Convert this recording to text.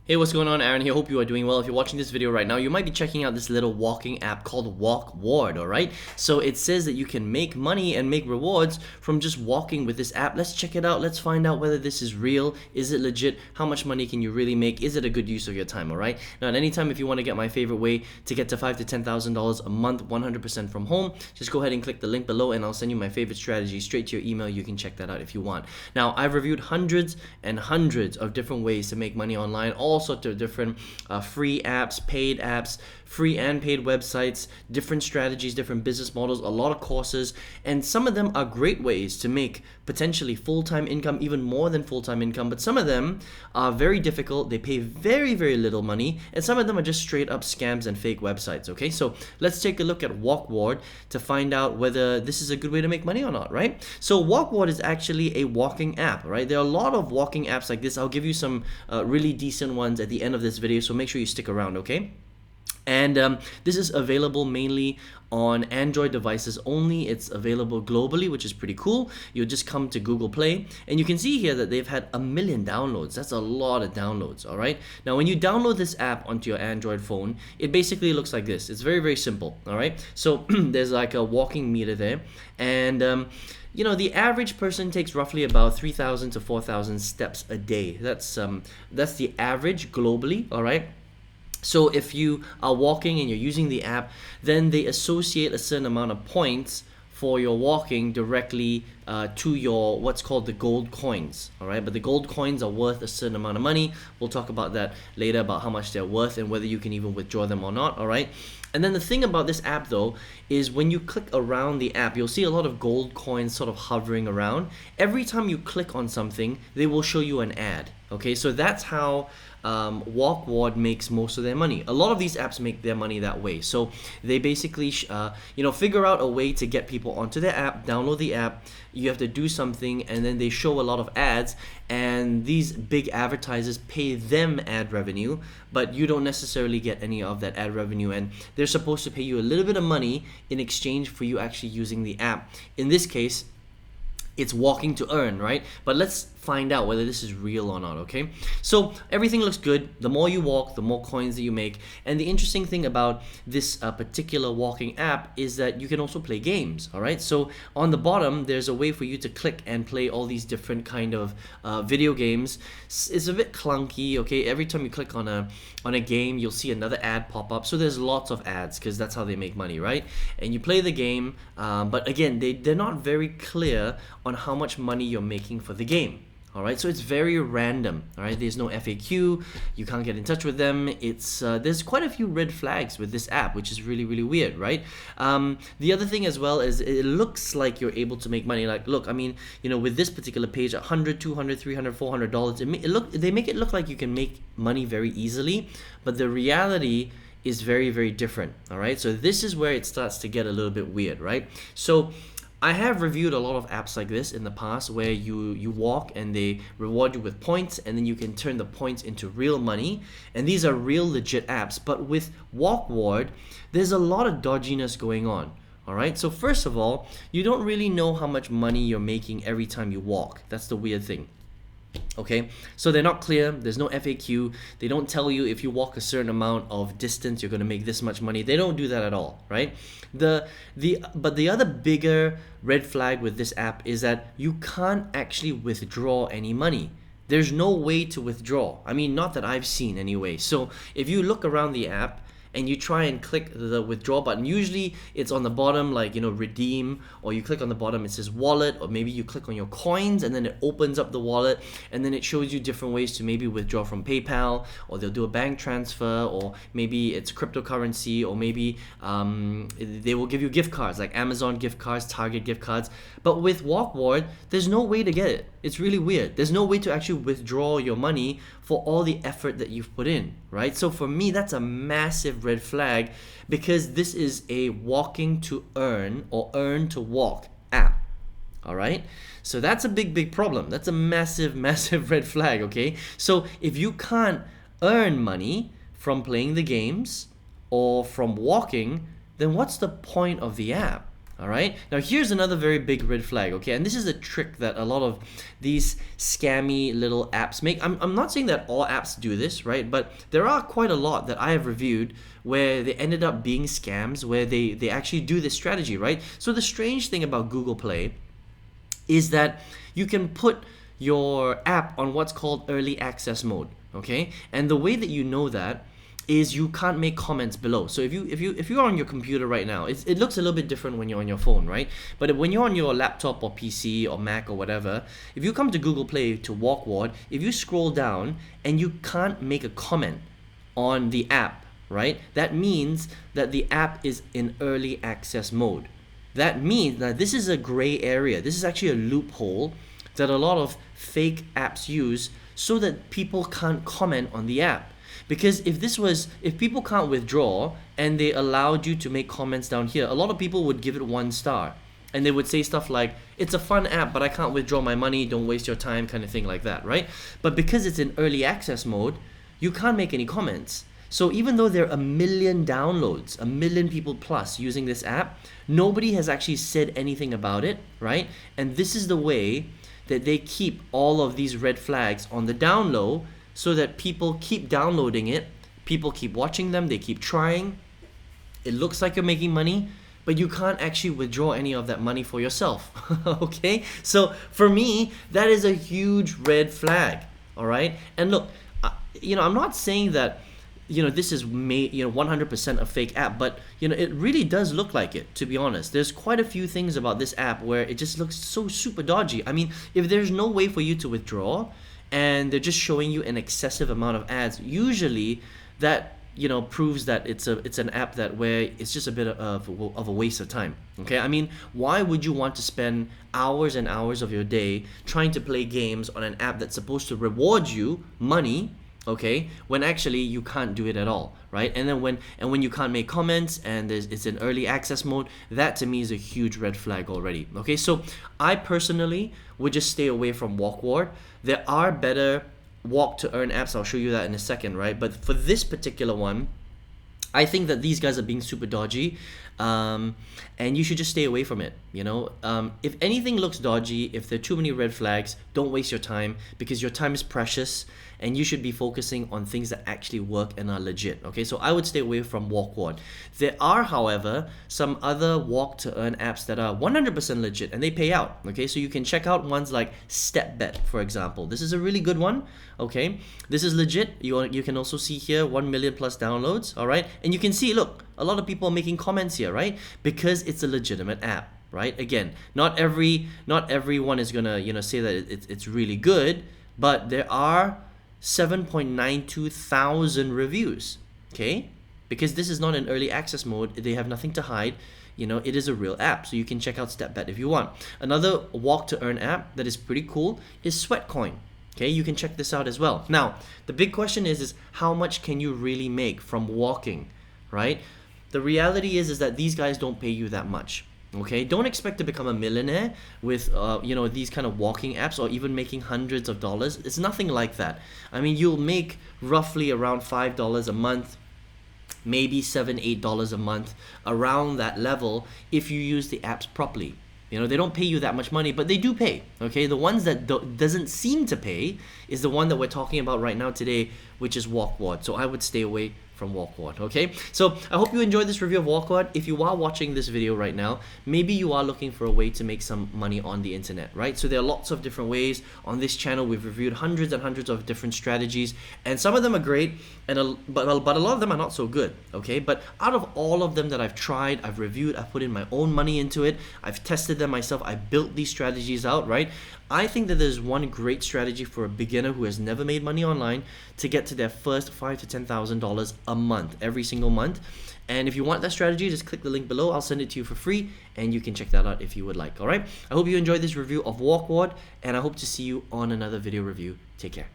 Hey, what's going on? Aaron here. Hope you are doing well. If you're watching this video right now, you might be checking out this little walking app called Walkward, alright? So it says that you can make money and make rewards from just walking with this app. Let's check it out. Let's find out whether this is real. Is it legit? How much money can you really make? Is it a good use of your time, alright? Now, at any time, if you want to get my favorite way to get to $5,000 to $10,000 a month, 100% from home, just go ahead and click the link below and I'll send you my favorite strategy straight to your email. You can check that out if you want. Now, I've reviewed hundreds and hundreds of different ways to make money online, all sorts of different free apps, paid apps, free and paid websites, different strategies, different business models, a lot of courses, and some of them are great ways to make potentially full-time income, even more than full-time income, but some of them are very difficult. They pay very, very little money, and some of them are just straight up scams and fake websites, okay? So let's take a look at Walkward to find out whether this is a good way to make money or not, right? So Walkward is actually a walking app, right? There are a lot of walking apps like this. I'll give you some really decent ones at the end of this video, so make sure you stick around, okay? And this is available mainly on Android devices only. It's available globally, which is pretty cool. You'll just come to Google Play and you can see here that they've had 1 million downloads. That's a lot of downloads, all right? Now, when you download this app onto your Android phone, it basically looks like this. It's very, very simple, all right? So there's like a walking meter there, and you know, the average person takes roughly about 3,000 to 4,000 steps a day. That's the average globally, all right? So if you are walking and you're using the app, then they associate a certain amount of points for your walking directly to your what's called the gold coins, all right? But the gold coins are worth a certain amount of money. We'll talk about that later, about how much they're worth and whether you can even withdraw them or not, all right? And then the thing about this app though is when you click around the app, you'll see a lot of gold coins sort of hovering around. Every time you click on something, they will show you an ad, okay? So that's how Walkward makes most of their money. A lot of these apps make their money that way. So they basically figure out a way to get people onto their app, download the app. You have to do something and then they show a lot of ads, and these big advertisers pay them ad revenue, but you don't necessarily get any of that ad revenue, and they're supposed to pay you a little bit of money in exchange for you actually using the app. In this case, it's walking to earn, right? But let's find out whether this is real or not, okay? So everything looks good. The more you walk, the more coins that you make. And the interesting thing about this particular walking app is that you can also play games, all right? So on the bottom, there's a way for you to click and play all these different kind of video games. It's a bit clunky, okay? Every time you click on a game, you'll see another ad pop up. So there's lots of ads because that's how they make money, right? And you play the game, but again, they're not very clear on how much money you're making for the game. All right, so it's very random. All right, there's no FAQ. You can't get in touch with them. It's there's quite a few red flags with this app, which is really, really weird, right? The other thing as well is it looks like you're able to make money. Like, look, I mean, you know, with this particular page, $100, $200, $300, $400, they make it look like you can make money very easily, but the reality is very, very different. All right, so this is where it starts to get a little bit weird, right? So I have reviewed a lot of apps like this in the past where you walk and they reward you with points, and then you can turn the points into real money, and these are real legit apps. But with Walkward, there's a lot of dodginess going on. All right, so first of all, you don't really know how much money you're making every time you walk. That's the weird thing. Okay, so they're not clear. There's no FAQ. They don't tell you if you walk a certain amount of distance, you're going to make this much money. They don't do that at all, right? But the other bigger red flag with this app is that you can't actually withdraw any money. There's no way to withdraw. I mean, not that I've seen anyway. So if you look around the app and you try and click the withdraw button, usually it's on the bottom, like, you know, redeem, or you click on the bottom, it says wallet, or maybe you click on your coins and then it opens up the wallet and then it shows you different ways to maybe withdraw from PayPal, or they'll do a bank transfer, or maybe it's cryptocurrency, or maybe they will give you gift cards like Amazon gift cards, Target gift cards. But with Walkward, there's no way to get it. It's really weird. There's no way to actually withdraw your money for all the effort that you've put in, right? So for me, that's a massive red flag, because this is a walking to earn or earn to walk app. All right, so that's a big problem. That's a massive red flag. Okay, so if you can't earn money from playing the games or from walking, then what's the point of the app? All right. Now here's another very big red flag. Okay, and this is a trick that a lot of these scammy little apps make. I'm not saying that all apps do this, right? But there are quite a lot that I have reviewed where they ended up being scams, where they actually do this strategy, right? So the strange thing about Google Play is that you can put your app on what's called early access mode. Okay, and the way that you know that is you can't make comments below. So if you're on your computer right now, it looks a little bit different when you're on your phone, right? But when you're on your laptop or PC or Mac or whatever, if you come to Google Play to Walkward, if you scroll down and you can't make a comment on the app, right? That means that the app is in early access mode. That means that this is a gray area. This is actually a loophole that a lot of fake apps use so that people can't comment on the app. Because if people can't withdraw and they allowed you to make comments down here, a lot of people would give it 1 star. And they would say stuff like, it's a fun app, but I can't withdraw my money, don't waste your time, kind of thing like that, right? But because it's in early access mode, you can't make any comments. So even though there are 1 million downloads, 1 million people plus using this app, nobody has actually said anything about it, right? And this is the way that they keep all of these red flags on the down low, so that people keep downloading it, people keep watching them, they keep trying. It looks like you're making money, but you can't actually withdraw any of that money for yourself. Okay? So for me, that is a huge red flag. All right? And look, I'm not saying that this is 100% a fake app, but it really does look like it, to be honest. There's quite a few things about this app where it just looks so super dodgy. I mean, if there's no way for you to withdraw and they're just showing you an excessive amount of ads, usually that proves that it's an app that where it's just a bit of a waste of time. Okay, I mean, why would you want to spend hours and hours of your day trying to play games on an app that's supposed to reward you money, okay, when actually you can't do it at all, right? And then when you can't make comments and it's in early access mode, that to me is a huge red flag already. Okay, so I personally would just stay away from Walkward. There are better walk to earn apps, I'll show you that in a second, right? But for this particular one, I think that these guys are being super dodgy, and you should just stay away from it. If anything looks dodgy, if there are too many red flags, don't waste your time, because your time is precious and you should be focusing on things that actually work and are legit. Okay, so I would stay away from Walkward. There are, however, some other walk to earn apps that are 100% legit and they pay out. Okay, so you can check out ones like StepBet, for example. This is a really good one. Okay, this is legit. You can also see here 1 million plus downloads. All right, and you can see, look, a lot of people are making comments here, right? Because it's a legitimate app, right? Again, not everyone is gonna say that it's really good, but there are 7.92 thousand reviews. Okay, because this is not in early access mode, they have nothing to hide. It is a real app, so you can check out StepBet if you want. Another walk to earn app that is pretty cool is Sweatcoin. Okay, you can check this out as well. Now, the big question is how much can you really make from walking, right? The reality is that these guys don't pay you that much. Okay, don't expect to become a millionaire with these kind of walking apps, or even making hundreds of dollars. It's nothing like that. I mean, you'll make roughly around $5 a month, maybe $7-8 a month, around that level, if you use the apps properly. They don't pay you that much money, but they do pay. Okay, the ones that doesn't seem to pay is the one that we're talking about right now today, which is Walkward. So I would stay away from Walkward. Okay, so I hope you enjoyed this review of Walkward. If you are watching this video right now, maybe you are looking for a way to make some money on the internet, right? So there are lots of different ways. On this channel, we've reviewed hundreds and hundreds of different strategies, and some of them are great, but a lot of them are not so good. Okay, but out of all of them that I've tried, I've reviewed, I've put in my own money into it, I've tested them myself, I built these strategies out, right? I think that there's one great strategy for a beginner who has never made money online to get to their first $5,000 to $10,000 a month, every single month. And if you want that strategy, just click the link below. I'll send it to you for free, and you can check that out if you would like. All right, I hope you enjoyed this review of Walkward, and I hope to see you on another video review. Take care.